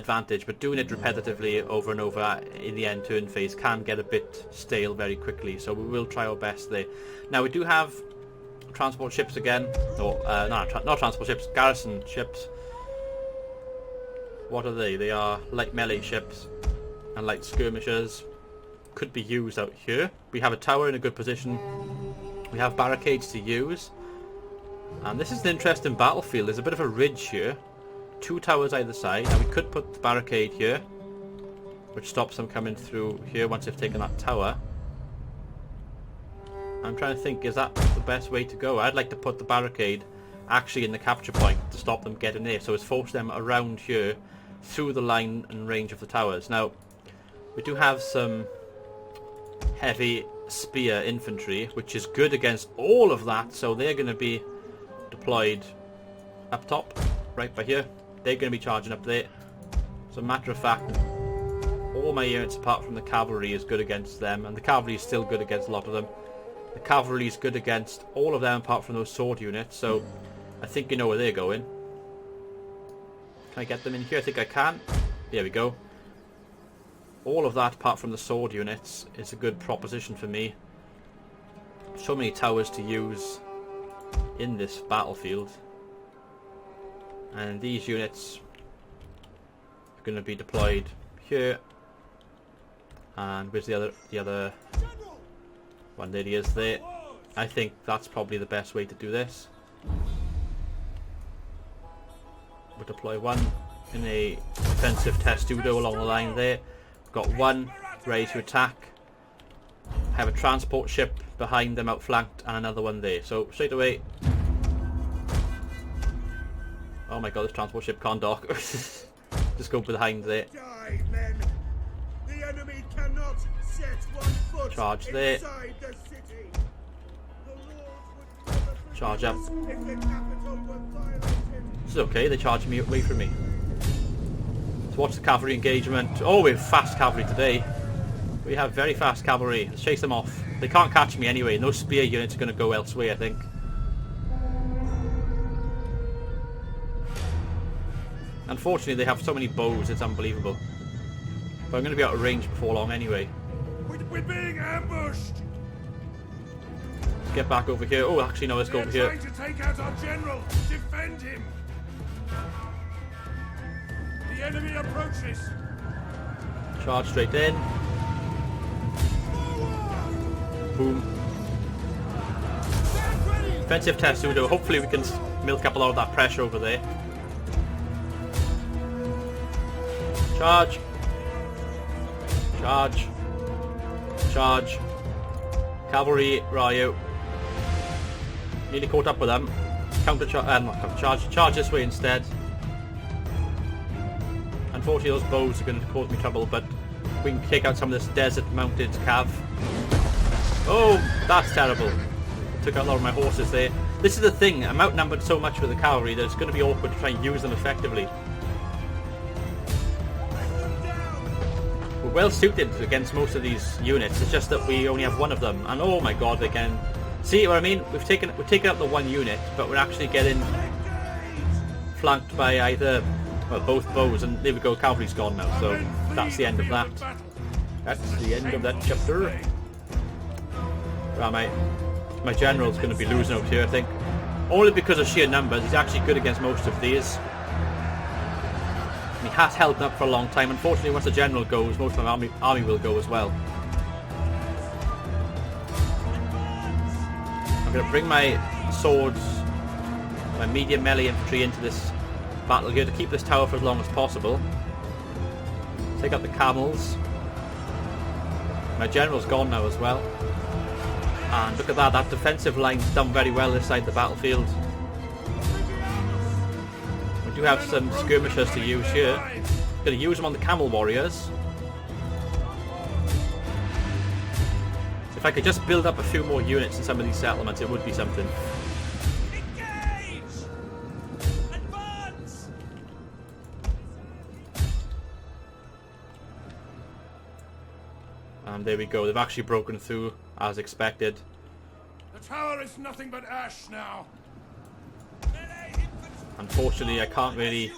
advantage, but doing it repetitively over and over in the end turn phase can get a bit stale very quickly, so we will try our best there. Now we do have transport ships again, or not transport ships, garrison ships. What are they? They are light melee ships and light skirmishers. Could be used out here. We have a tower in a good position. We have barricades to use. And this is an interesting battlefield. There's a bit of a ridge here. 2 towers either side. Now we could put the barricade here, which stops them coming through here once they've taken that tower. I'm trying to think, is that the best way to go? I'd like to put the barricade actually in the capture point to stop them getting there. So it's force them around here through the line and range of the towers. Now, we do have some heavy spear infantry, which is good against all of that. So they're going to be deployed up top, right by here. They're going to be charging up there. As a matter of fact, all my units apart from the cavalry is good against them, and the cavalry is still good against a lot of them. The cavalry is good against all of them apart from those sword units, so I think you know where they're going. Can I get them in here? I think I can. There we go. All of that apart from the sword units is a good proposition for me. So many towers to use in this battlefield. And these units are going to be deployed here. And where's the other one? There he is there. I think that's probably the best way to do this. We'll deploy one in a defensive testudo along the line there. We've got one ready to attack. Have a transport ship behind them outflanked and another one there. So straight away. Oh my god, this transport ship can't dock. Just go behind there. Die, men. The enemy cannot set one foot charge there. inside the city. The Lord would never Charge up. if the capital were violated. This is okay, they're charging me away from me. So watch the cavalry engagement. Oh, we have fast cavalry today. We have very fast cavalry. Let's chase them off. They can't catch me anyway, and those spear units are going to go elsewhere, I think. Unfortunately, they have so many bows, it's unbelievable. But I'm going to be out of range before long anyway. We're being ambushed. Let's get back over here. Oh, actually, no, let's go over here. Trying to take out our general. Defend him. The enemy approaches. Charge straight in. Boom. Defensive testudo. Hopefully we can milk up a lot of that pressure over there. Charge. Charge. Charge. Cavalry, Ryu. Nearly caught up with them. Charge this way instead. Unfortunately those bows are going to cause me trouble, but we can take out some of this desert mounted cav. Oh, that's terrible. Took out a lot of my horses there. This is the thing, I'm outnumbered so much with the cavalry that it's going to be awkward to try and use them effectively. We're well suited against most of these units, it's just that we only have one of them, and oh my god, they can... See what I mean? We've taken out the one unit, but we're actually getting flanked by either, well, both bows, and there we go, cavalry's gone now, so that's the end of that. That's the end of that chapter. Right, my general's going to be losing out here, I think. Only because of sheer numbers, he's actually good against most of these. He has held up for a long time. Unfortunately, once the general goes, most of my army will go as well. I'm going to bring my swords, my medium melee infantry into this battle here to keep this tower for as long as possible. Take out the camels. My general's gone now as well. And look at that, that defensive line's done very well this side of the battlefield. We do have some skirmishers to use here. Going to use them on the camel warriors. If I could just build up a few more units in some of these settlements, it would be something. Engage! Advance! And there we go, they've actually broken through as expected. The tower is nothing but ash now. Unfortunately, I can't really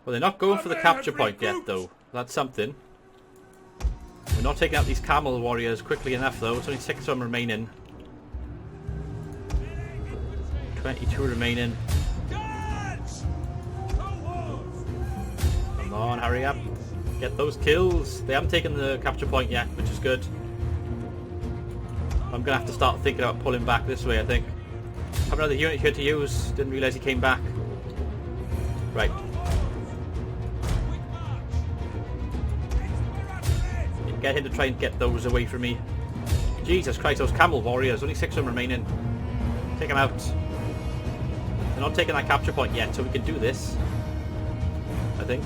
Well, they're not going for the capture point yet, though. That's something. We're not taking out these camel warriors quickly enough, though. There's only 6 of them remaining. 22 remaining. Come on, hurry up. Get those kills. They haven't taken the capture point yet, which is good. I'm going to have to start thinking about pulling back this way, I think. Have another unit here to use. Didn't realise he came back. Right. Get him to try and get those away from me. Jesus Christ, those camel warriors. Only 6 of them remaining. Take them out. They're not taking that capture point yet, so we can do this. I think.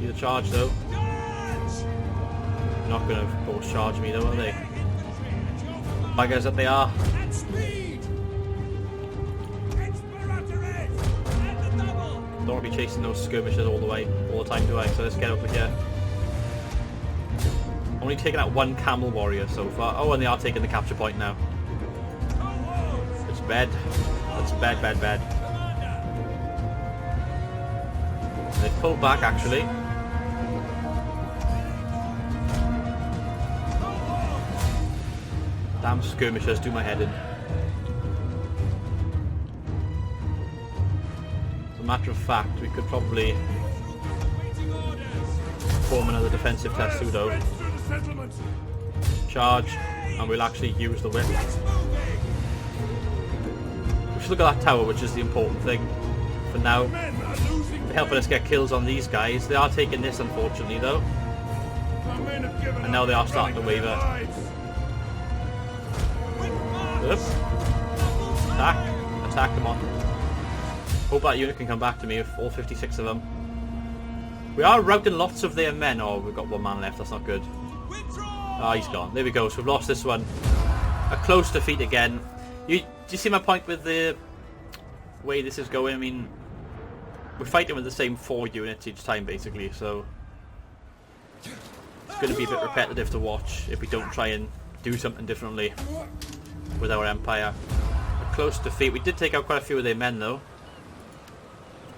Need a charge, though. They're not going to force charge me, though, are they? Buggers that they are. Don't want to be chasing those skirmishers all the time, do I? So let's get over here. Only taking out 1 camel warrior so far. Oh, and they are taking the capture point now. It's bad. It's bad, bad, bad. They've pulled back, actually. Damn skirmishers do my head in. As a matter of fact, we could probably form another defensive testudo. Charge, and we'll actually use the whip. We should look at that tower, which is the important thing for now. They're helping us get kills on these guys. They are taking this, unfortunately, though. And now they are starting to waver. Oops. Attack. Attack, come on. Hope that unit can come back to me with all 56 of them. We are routing lots of their men. Oh, we've got 1 man left. That's not good. Ah, he's gone. There we go. So we've lost this one. A close defeat again. Do you see my point with the way this is going? I mean, we're fighting with the same 4 units each time, basically. So it's going to be a bit repetitive to watch if we don't try and do something differently with our empire. A close defeat. We did take out quite a few of their men, though.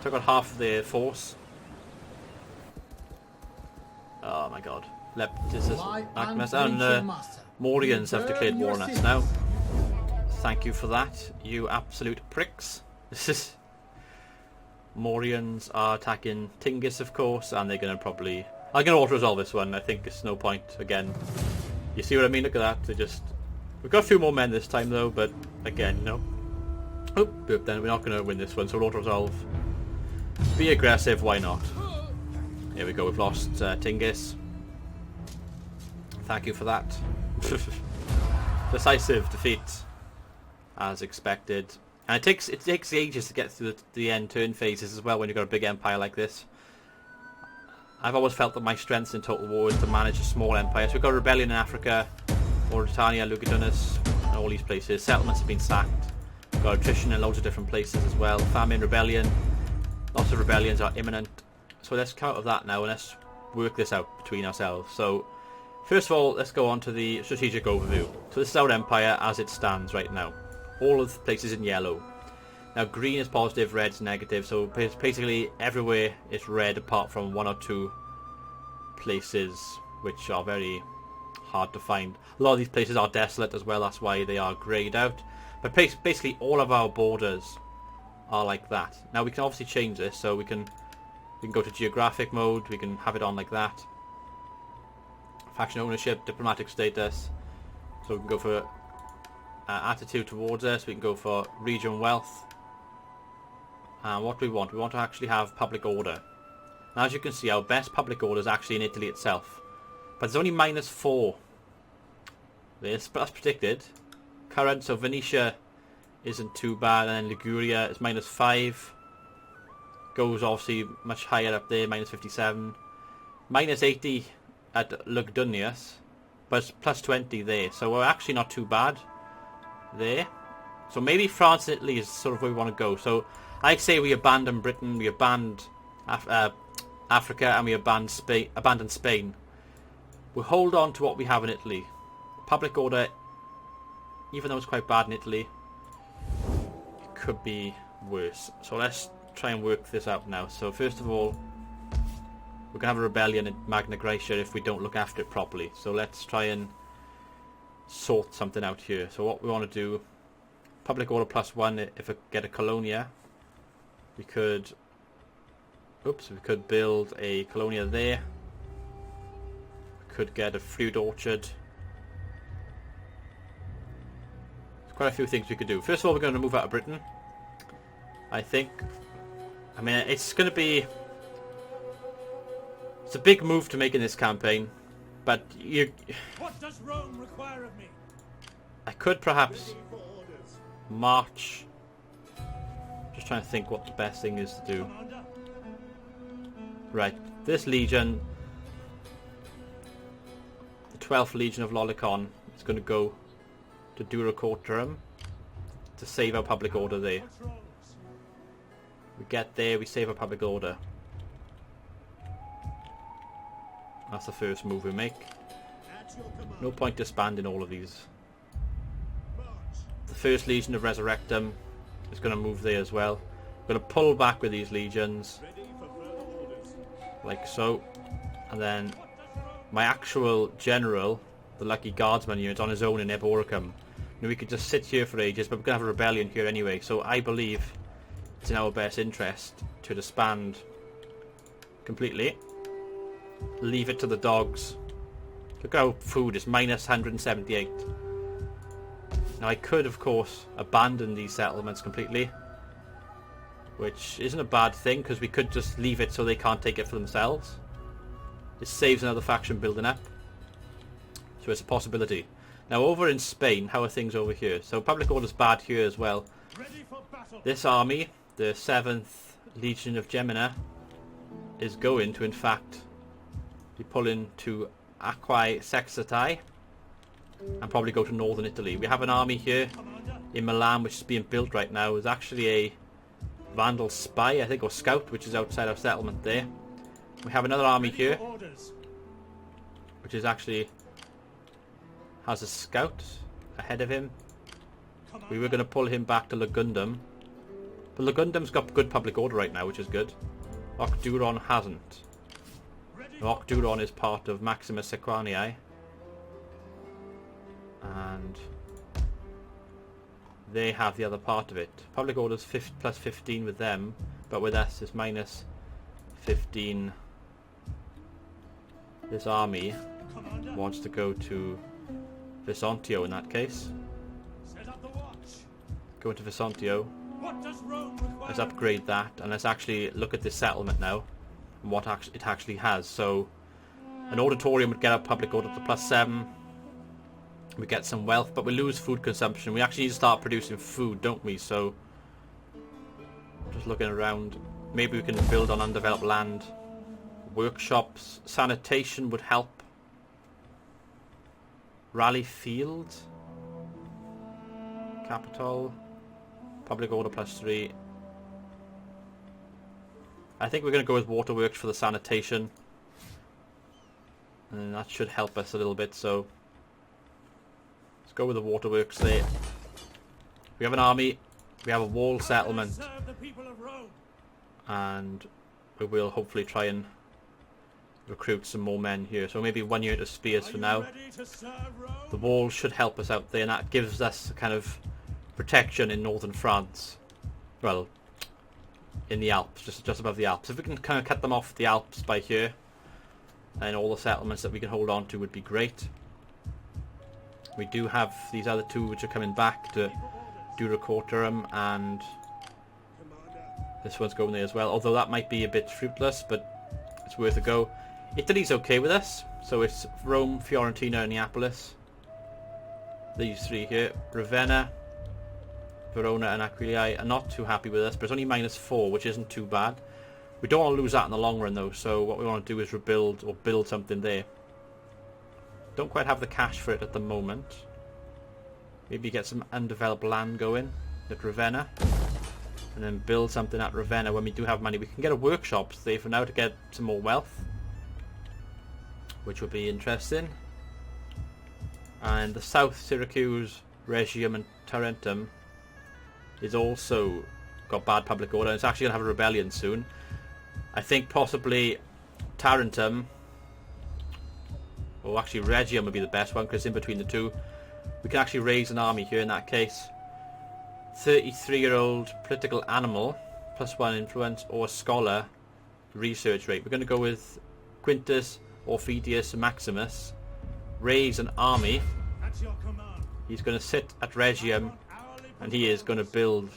Took out half of their force. Oh my god. Leptis and Morians have declared war on us now. Thank you for that, you absolute pricks. Morians are attacking Tingis, of course, and they're going to probably... I'm going to auto-resolve this one. I think it's no point, again. You see what I mean? Look at that. They just... We've got a few more men this time, though, but again, no. Oh, then we're not going to win this one, so we'll auto-resolve. Be aggressive, why not? Here we go, we've lost Tingis. Thank you for that. Decisive defeat, as expected. And it takes ages to get through the end turn phases as well when you've got a big empire like this. I've always felt that my strengths in Total War is to manage a small empire. So we've got a rebellion in Africa, Mauritania, Lugudunus, and all these places. Settlements have been sacked. We've got attrition in loads of different places as well. Famine, rebellion. Lots of rebellions are imminent. So let's come out of that now and let's work this out between ourselves. So first of all, let's go on to the strategic overview. So this is our empire as it stands right now. All of the places in yellow. Now green is positive, red is negative. So basically everywhere is red apart from 1 or 2 places which are very hard to find. A lot of these places are desolate as well. That's why they are greyed out. But basically all of our borders are like that. Now we can obviously change this. So we can go to geographic mode, we can have it on like that. Faction ownership, diplomatic status. So we can go for attitude towards us, we can go for region wealth. And what do we want? We want to actually have public order. Now as you can see, our best public order is actually in Italy itself. But there's only -4. That's predicted. Current, so Venetia isn't too bad, and then Liguria is -5. Goes obviously much higher up there, -57. -80 at Lugdunus, but it's +20 there. So we're actually not too bad there. So maybe France and Italy is sort of where we want to go. So I'd say we abandon Britain, we abandon Africa, and we abandon Spain. We'll hold on to what we have in Italy. Public order, even though it's quite bad in Italy, it could be worse. So let's try and work this out now. So first of all, we're going to have a rebellion in Magna Graecia if we don't look after it properly. So let's try and sort something out here. So what we want to do, public order +1, if we get a colonia, we could, oops, we could build a colonia there. We could get a fruit orchard. There's quite a few things we could do. First of all, we're going to move out of Britain, I think. I mean, it's going to be, it's a big move to make in this campaign, but you, What does Rome require of me? I could perhaps march. Just trying to think what the best thing is to do. Commander? Right, this legion, the 12th Legion of Lolicon, is going to go to Duracortorum to save our public order there. Patrols. We get there, we save our public order. That's the first move we make. At your command. No point disbanding all of these. March. The 1st Legion of Resurrectum is going to move there as well. We're going to pull back with these legions, Ready for further orders. like so. And then my actual general, the Lucky Guardsman unit, on his own in Eboracum. Now we could just sit here for ages, but we're going to have a rebellion here anyway. So I believe it's in our best interest to disband completely. Leave it to the dogs. Look at our food is minus 178. Now I could, of course, abandon these settlements completely, which isn't a bad thing, because we could just leave it so they can't take it for themselves. It saves another faction building up. So it's a possibility. Now over in Spain, how are things over here? So public order's bad here as well. Ready for battle. This army, the 7th Legion of Gemina, is going to, in fact, be pulling to Aquae Sextae and probably go to northern Italy. We have an army here Commander? in Milan which is being built right now. There's actually a Vandal spy, I think, or scout, which is outside our settlement there. We have another army Ready here for orders. which is actually has a scout ahead of him. Commander? We were going to pull him back to Lagundum, but Lagundum's got good public order right now, which is good. Ocduron hasn't. Ready for Ocduron is part of Maximus Sequanii, and they have the other part of it. Public order's plus 15 with them, but with us it's minus 15. This army Commander? wants to go to Visontio in that case. Set up the watch. Go into Visontio. What does Rome require? Let's upgrade that, and let's actually look at this settlement now and what it actually has. So an auditorium would get our public order to +7. We get some wealth, but we lose food consumption. We actually need to start producing food, don't we? So just looking around, maybe we can build on undeveloped land. Workshops, sanitation would help. Rally field, capital, public order +3. I think we're going to go with waterworks for the sanitation, and that should help us a little bit. So let's go with the waterworks there. We have an army, we have a wall settlement, Serve the people of Rome. and we will hopefully try and recruit some more men here. So maybe 1 unit of spears Are for you now. ready to serve Rome? The wall should help us out there, and that gives us kind of protection in northern France. Well, in the Alps, just above the Alps. If we can kind of cut them off the Alps by here, and all the settlements that we can hold on to would be great. We do have these other two which are coming back to Duracortorum, and Commander? this one's going there as well, although that might be a bit fruitless, but it's worth a go. Italy's okay with us, so it's Rome, Fiorentina, and Neapolis. These three here. Ravenna, Verona, and Aquileia are not too happy with us, but it's only -4, which isn't too bad. We don't want to lose that in the long run though, so what we want to do is rebuild or build something there. Don't quite have the cash for it at the moment. Maybe get some undeveloped land going at Ravenna, and then build something at Ravenna when we do have money. We can get a workshop there for now to get some more wealth, which would be interesting. And the South Syracuse, Rhegium, and Tarentum is also got bad public order. It's actually going to have a rebellion soon. I think possibly Tarentum, or actually Rhegium would be the best one, because in between the two. We can actually raise an army here in that case. 33-year-old political animal, +1 influence, or scholar, research rate. We're going to go with Quintus Orphidius Maximus. Raise an army. At your command. He's going to sit at Rhegium, and he is going to build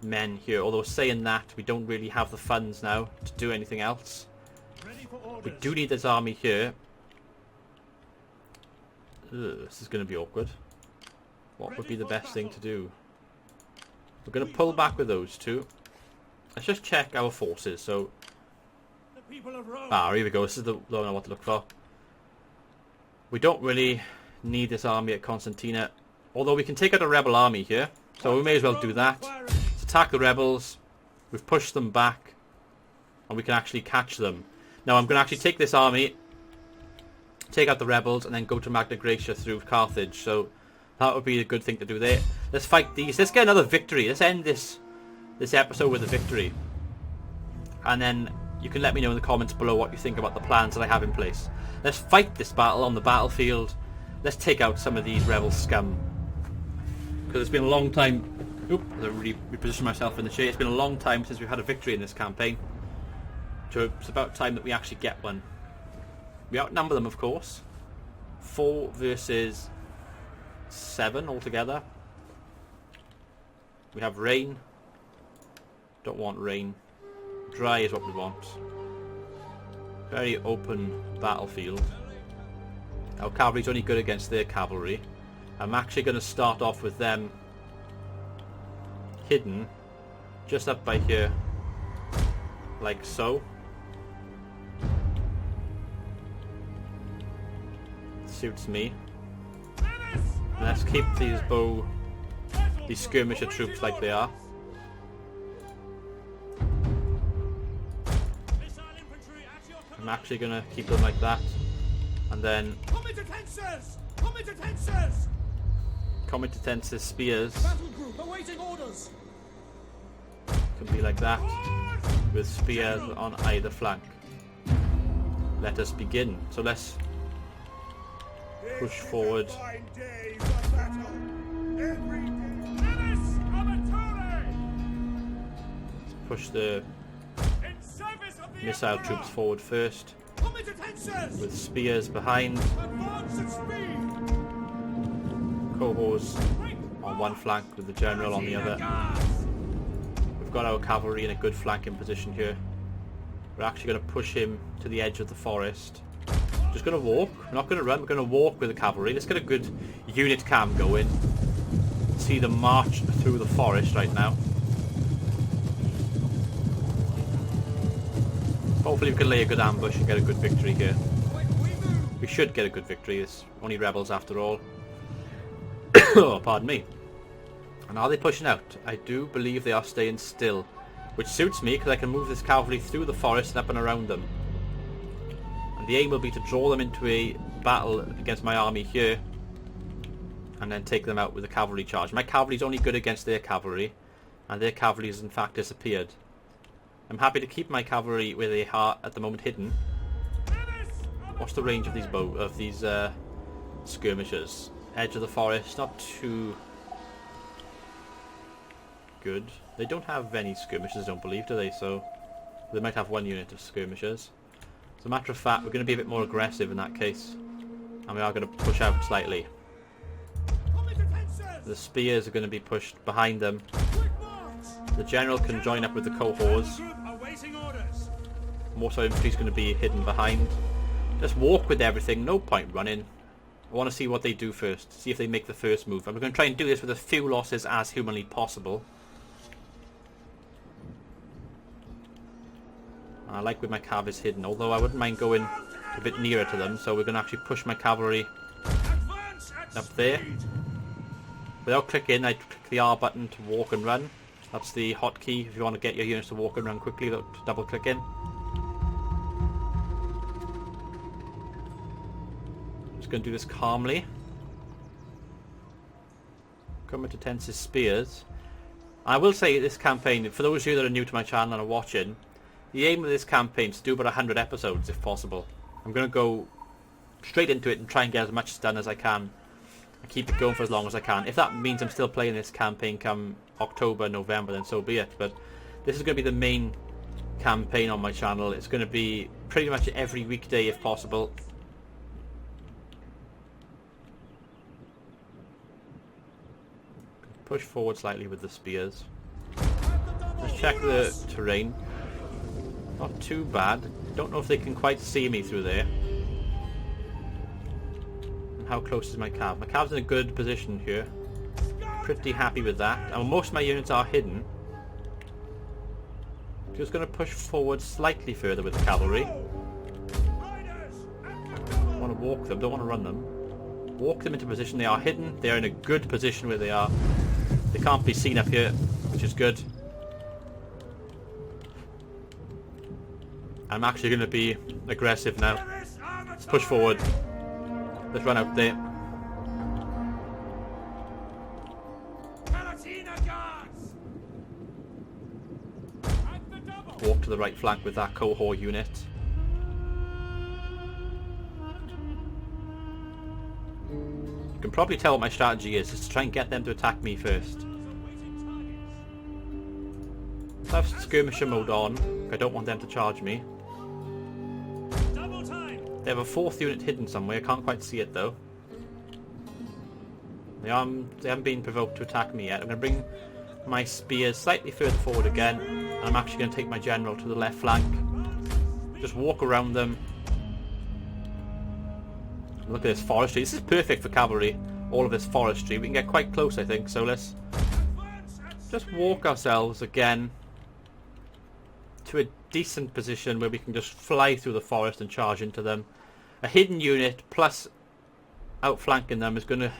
men here. Although saying that, we don't really have the funds now to do anything else. Ready for orders. We do need this army here. This is going to be awkward. What would be the best thing to do? We're going to pull back with those two. Let's just check our forces. So, The people of Rome. here we go. This is the one I want to look for. We don't really need this army at Constantina, although we can take out a rebel army here. So we may as well do that. Let's attack the rebels. We've pushed them back, and we can actually catch them. Now I'm going to actually take this army, take out the rebels, and then go to Magna Graecia through Carthage. So that would be a good thing to do there. Let's fight these. Let's get another victory. Let's end this episode with a victory. And then you can let me know in the comments below what you think about the plans that I have in place. Let's fight this battle on the battlefield. Let's take out some of these rebel scum. Because it's been a long time... Oop, I reposition myself in the shade. It's been a long time since we've had a victory in this campaign. So it's about time that we actually get one. We outnumber them, of course. 4 versus 7 altogether. We have rain. Don't want rain. Dry is what we want. Very open battlefield. Our cavalry's only good against their cavalry. I'm actually going to start off with them hidden just up by here, like so. Suits me. Let's keep these skirmisher troops like they are. I'm actually going to keep them like that. And then Comitatensis spears can be like that, with spears on either flank. Let us begin. So let's push forward. Push the missile troops forward first, with spears behind. Cohorts on one flank with the general on the other. We've got our cavalry in a good flanking position here. We're actually going to push him to the edge of the forest. Just going to walk. We're not going to run. We're going to walk with the cavalry. Let's get a good unit cam going. See them march through the forest right now. Hopefully we can lay a good ambush and get a good victory here. We should get a good victory. It's only rebels after all. Oh, pardon me. And are they pushing out? I do believe they are staying still, which suits me because I can move this cavalry through the forest and up and around them. And the aim will be to draw them into a battle against my army here, and then take them out with a cavalry charge. My cavalry is only good against their cavalry, and their cavalry has in fact disappeared. I'm happy to keep my cavalry where they are at the moment, hidden. What's the range of these skirmishers? Edge of the forest, not too good. They don't have any skirmishers, I don't believe, do they? So they might have one unit of skirmishers. As a matter of fact, we're going to be a bit more aggressive in that case, and we are going to push out slightly. The spears are going to be pushed behind them. The general can join up with the cohorts. More so infantry is going to be hidden behind. Just walk with everything, no point running. I want to see what they do first, see if they make the first move. And we're going to try and do this with as few losses as humanly possible. I like with my cav is hidden, although I wouldn't mind going a bit nearer to them. So we're going to actually push my cavalry up there. Without clicking, I click the R button to walk and run. That's the hotkey if you want to get your units to walk and run quickly without double clicking. Just going to do this calmly. Comitatensis spears. I will say this campaign, for those of you that are new to my channel and are watching, the aim of this campaign is to do about 100 episodes if possible. I'm going to go straight into it and try and get as much done as I can and keep it going for as long as I can. If that means I'm still playing this campaign come October, November, then so be it. But this is going to be the main campaign on my channel. It's going to be pretty much every weekday if possible. Push forward slightly with the spears. Let's check the terrain. Not too bad. Don't know if they can quite see me through there. And how close is my cav? My cav's in a good position here. Pretty happy with that. And most of my units are hidden. Just going to push forward slightly further with the cavalry. I want to walk them, don't want to run them. Walk them into position. They are hidden. They are in a good position where they are. They can't be seen up here, which is good. I'm actually going to be aggressive now. Let's push forward. Let's run out there. Walk to the right flank with that cohort unit. You can probably tell what my strategy is to try and get them to attack me first. I have skirmisher mode on. I don't want them to charge me. They have a 4th unit hidden somewhere. I can't quite see it though. They haven't been provoked to attack me yet. I'm going to bring my spears slightly further forward again. And I'm actually going to take my general to the left flank. Just walk around them. Look at this forestry. This is perfect for cavalry. All of this forestry. We can get quite close, I think. So let's just walk ourselves again to a decent position where we can just fly through the forest and charge into them. A hidden unit plus outflanking them is going to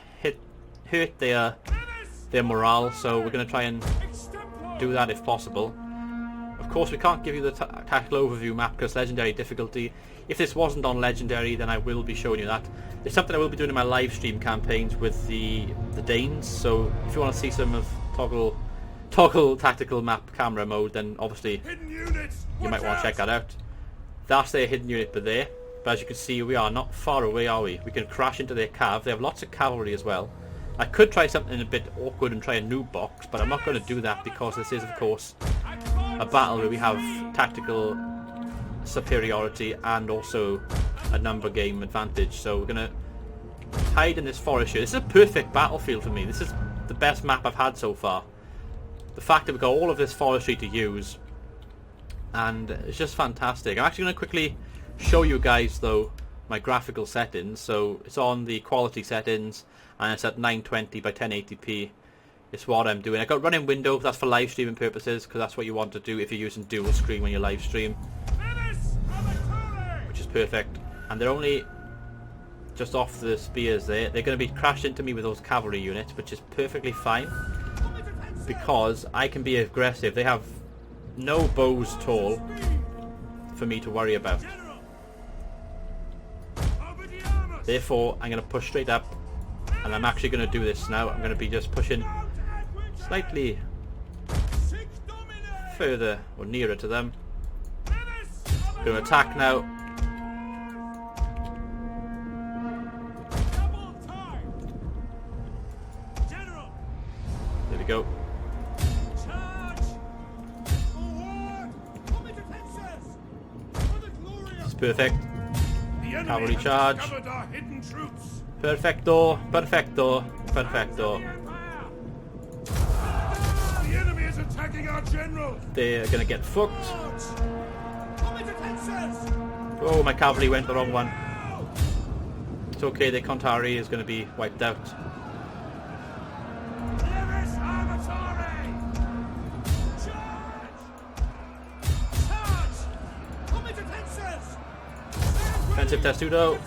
hurt their morale. So we're going to try and do that if possible. Of course, we can't give you the tactical overview map because legendary difficulty. If this wasn't on legendary, then I will be showing you that. It's something I will be doing in my live stream campaigns with the Danes. So if you want to see some of toggle tactical map camera mode, then obviously you might want to check that out. That's their hidden unit there. But as you can see, we are not far away, are we? We can crash into their cav. They have lots of cavalry as well. I could try something a bit awkward and try a noob box, but I'm not going to do that because this is, of course, a battle where we have tactical superiority and also a number game advantage. So we're going to hide in this forest here. This is a perfect battlefield for me. This is the best map I've had so far. The fact that we've got all of this forestry to use, and it's just fantastic. I'm actually going to quickly show you guys though my graphical settings. So it's on the quality settings and it's at 920 by 1080p. It's what I'm doing. I got running window, that's for live streaming purposes, because that's what you want to do if you're using dual screen when you live stream, which is perfect. And they're only just off the spears there. They're going to be crashed into me with those cavalry units, which is perfectly fine because I can be aggressive. They have no bows at all for me to worry about. Therefore, I'm going to push straight up, and I'm actually going to do this now. I'm going to be just pushing slightly further or nearer to them. Going to attack now. There we go. This is perfect. Cavalry charge. Perfecto, perfecto, perfecto. The enemy is attacking our general. They're gonna get fucked. Oh, my cavalry went the wrong one. It's okay, the Contari is gonna be wiped out. Defensive testudo.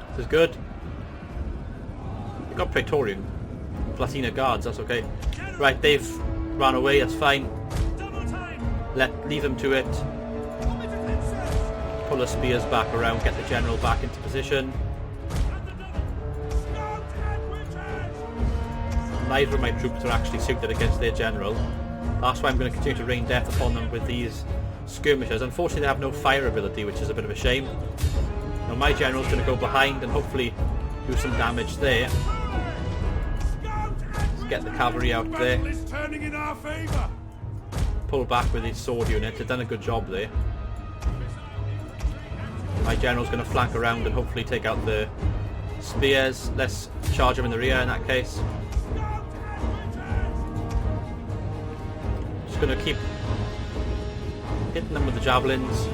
This is good. We've got Praetorian Platina guards, that's okay. Right, they've run away, that's fine. Leave them to it. Pull the spears back around, get the general back into position. neither of my troops are actually suited against their general. That's why I'm going to continue to rain death upon them with these skirmishers. Unfortunately, they have no fire ability, which is a bit of a shame. Now my general's going to go behind and hopefully do some damage there. Let's get the cavalry out there. Pull back with his sword unit. They've done a good job there. My general's going to flank around and hopefully take out the spears. Let's charge them in the rear in that case. Just going to keep hitting them with the javelins.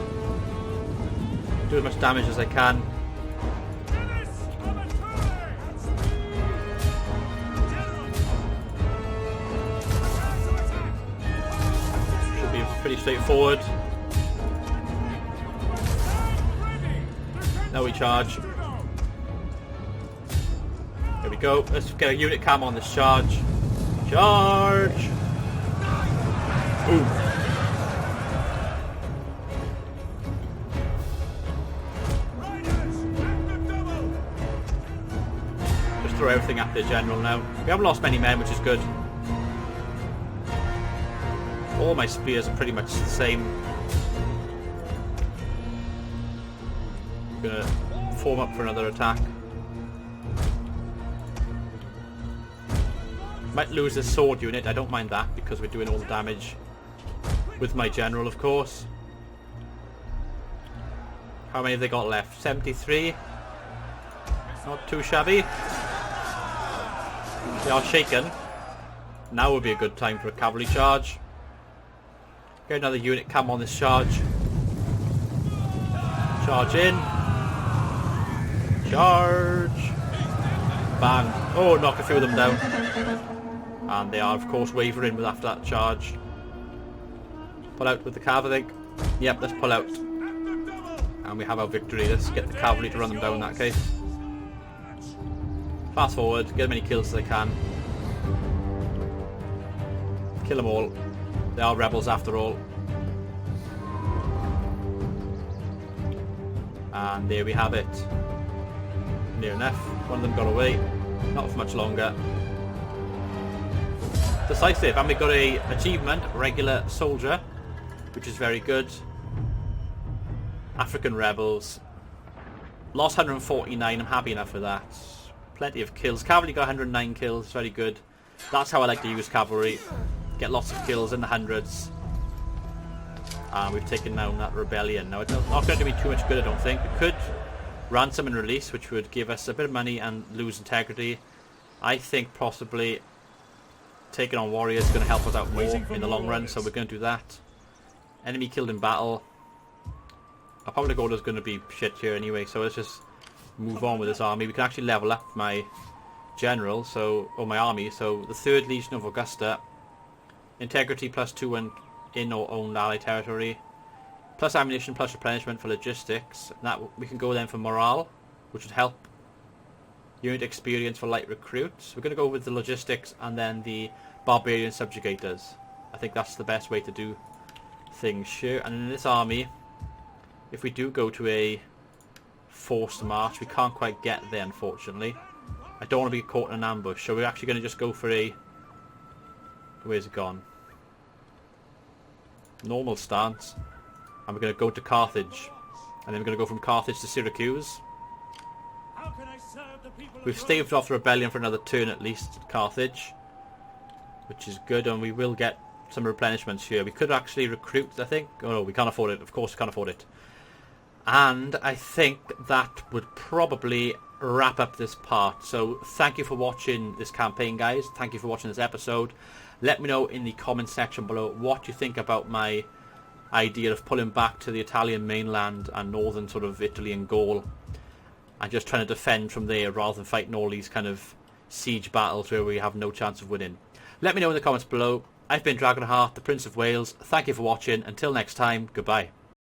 Do as much damage as I can. Should be pretty straightforward. Now we charge. There we go. Let's get a unit cam on this charge. Charge! Boom. Just throw everything at the general now. We haven't lost many men, which is good. All my spears are pretty much the same. I'm gonna form up for another attack. Might lose this sword unit, I don't mind that because we're doing all the damage with my general, of course. How many have they got left? 73. Not too shabby. They are shaken. Now would be a good time for a cavalry charge. Get another unit cam on this charge. Charge in. Charge. Bang. Oh, knock a few of them down. And they are, of course, wavering with after that charge. Pull out with the cavalry. Yep, let's pull out. And we have our victory. Let's get the cavalry to run them down in that case. Fast forward, get as many kills as I can. Kill them all. They are rebels after all. And there we have it. Near enough. One of them got away. Not for much longer. Decisive. And we got a achievement, regular soldier, which is very good. African rebels. Lost 149. I'm happy enough with that. Plenty of kills. Cavalry got 109 kills. Very good. That's how I like to use cavalry. Get lots of kills in the hundreds. And we've taken down that rebellion. Now it's not going to be too much good, I don't think. We could ransom and release, which would give us a bit of money and lose integrity. I think possibly taking on warriors is going to help us out more in the long run, so we're going to do that. Enemy killed in battle. Our public order is going to be shit here anyway, so let's just move on with this army. We can actually level up my general, or my army. So the 3rd Legion of Augusta, integrity +2 in or owned ally territory, plus ammunition, plus replenishment for logistics. And that we can go then for morale, which would help. Unit experience for light recruits. We're going to go with the logistics and then the barbarian subjugators. I think that's the best way to do things here. And in this army, if we do go to a forced march, we can't quite get there, unfortunately. I don't want to be caught in an ambush, so we're actually going to just go for a... Where's it gone? Normal stance. And we're going to go to Carthage. And then we're going to go from Carthage to Syracuse. We've staved off the rebellion for another turn at least at Carthage, which is good, and we will get some replenishments here. We could actually recruit, I think. Oh no, we can't afford it. Of course we can't afford it. And I think that would probably wrap up this part. So thank you for watching this campaign, guys. Thank you for watching this episode. Let me know in the comment section below what you think about my idea of pulling back to the Italian mainland and northern sort of Italy and Gaul, and just trying to defend from there rather than fighting all these kind of siege battles where we have no chance of winning. Let me know in the comments below. I've been Dragonheart, the Prince of Wales. Thank you for watching. Until next time, goodbye.